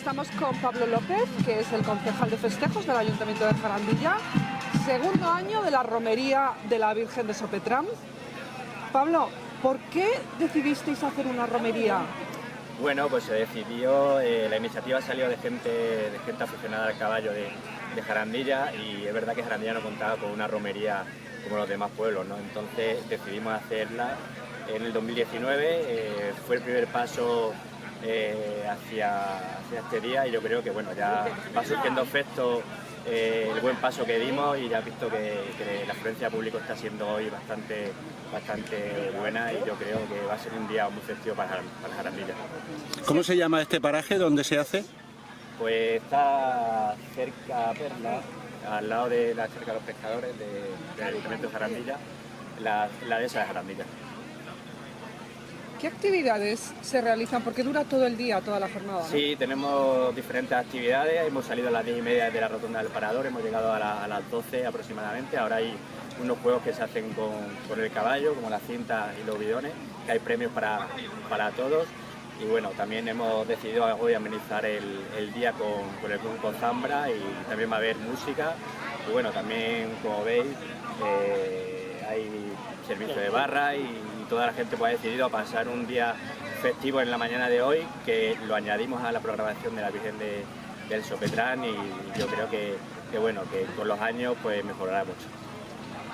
estamos con Pablo López, que es el concejal de festejos del Ayuntamiento de Jarandilla, segundo año de la romería de la Virgen de Sopetrán. Pablo, ¿por qué decidisteis hacer una romería? Bueno, pues se decidió, la iniciativa salió de gente aficionada al caballo de Jarandilla, y es verdad que Jarandilla no contaba con una romería como los demás pueblos, ¿no? Entonces decidimos hacerla en el 2019, fue el primer paso hacia este día, y yo creo que bueno, ya va surgiendo efecto el buen paso que dimos, y ya he visto que la afluencia pública está siendo hoy bastante buena, y yo creo que va a ser un día muy festivo para Jarandilla. ¿Cómo se llama este paraje? ¿Dónde se hace? Pues está cerca Perla, al lado de la cerca de los pescadores del Ayuntamiento de Jarandilla, la dehesa de Jarandilla. ¿Qué actividades se realizan? Porque dura todo el día, toda la jornada, ¿no? Sí, tenemos diferentes actividades. Hemos salido a las 10:30 de la rotonda del Parador, hemos llegado a las 12 aproximadamente. Ahora hay unos juegos que se hacen con el caballo, como las cintas y los bidones, que hay premios para todos. Y bueno, también hemos decidido hoy amenizar el día con el grupo Zambra, y también va a haber música. Y bueno, también, como veis, hay servicio de barra, y toda la gente pues ha decidido pasar un día festivo en la mañana de hoy, que lo añadimos a la programación de la Virgen del Sopetrán, y yo creo que bueno, que con los años pues mejorará mucho.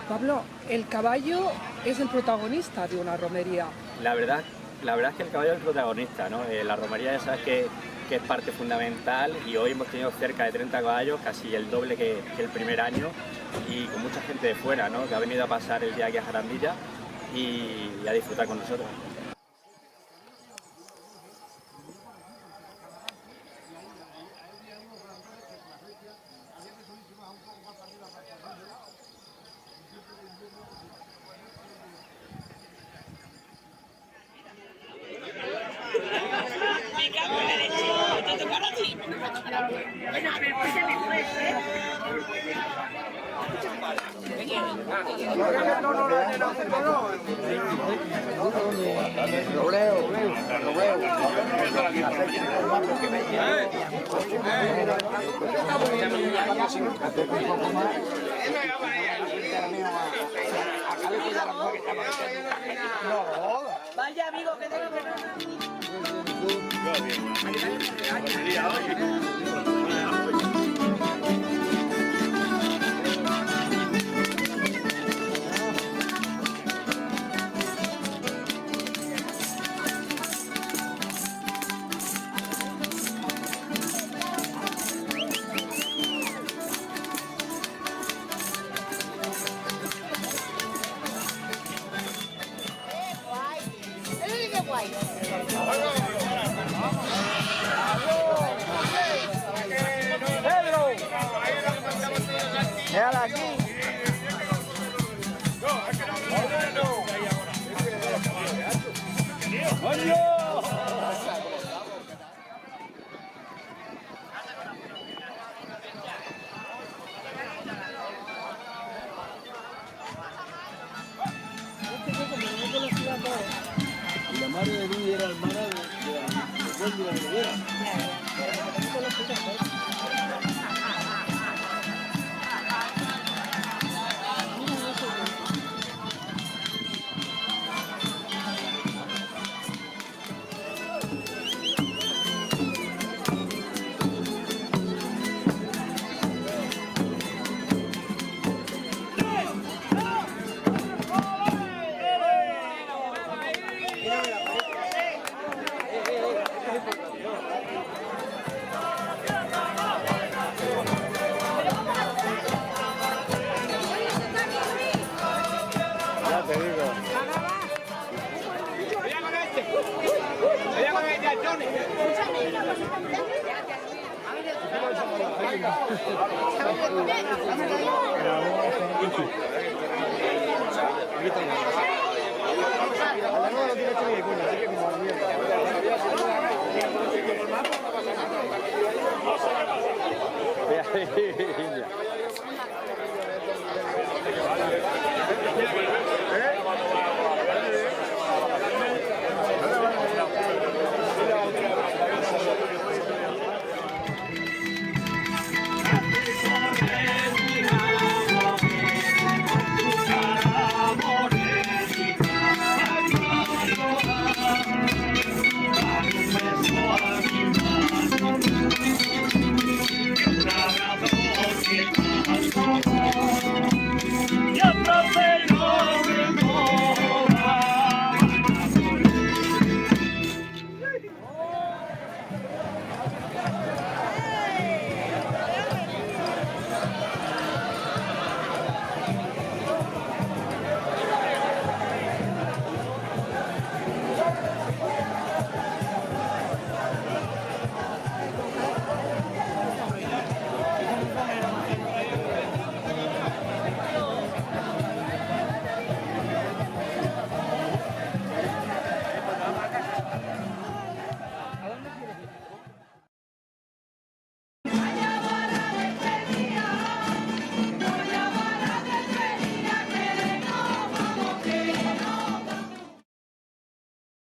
Pablo, el caballo es el protagonista de una romería. La verdad es que el caballo es el protagonista, ¿no? La romería ya sabes que es parte fundamental, y hoy hemos tenido cerca de 30 caballos, casi el doble que el primer año, y con mucha gente de fuera, ¿no? Que ha venido a pasar el día aquí a Jarandilla y a disfrutar con nosotros. Vaya amigo que tengo que no. Déjala aquí. Y la madre de Luis era hermana de la Rivera. A la nueva no tiene hecho ni de cuña, así que como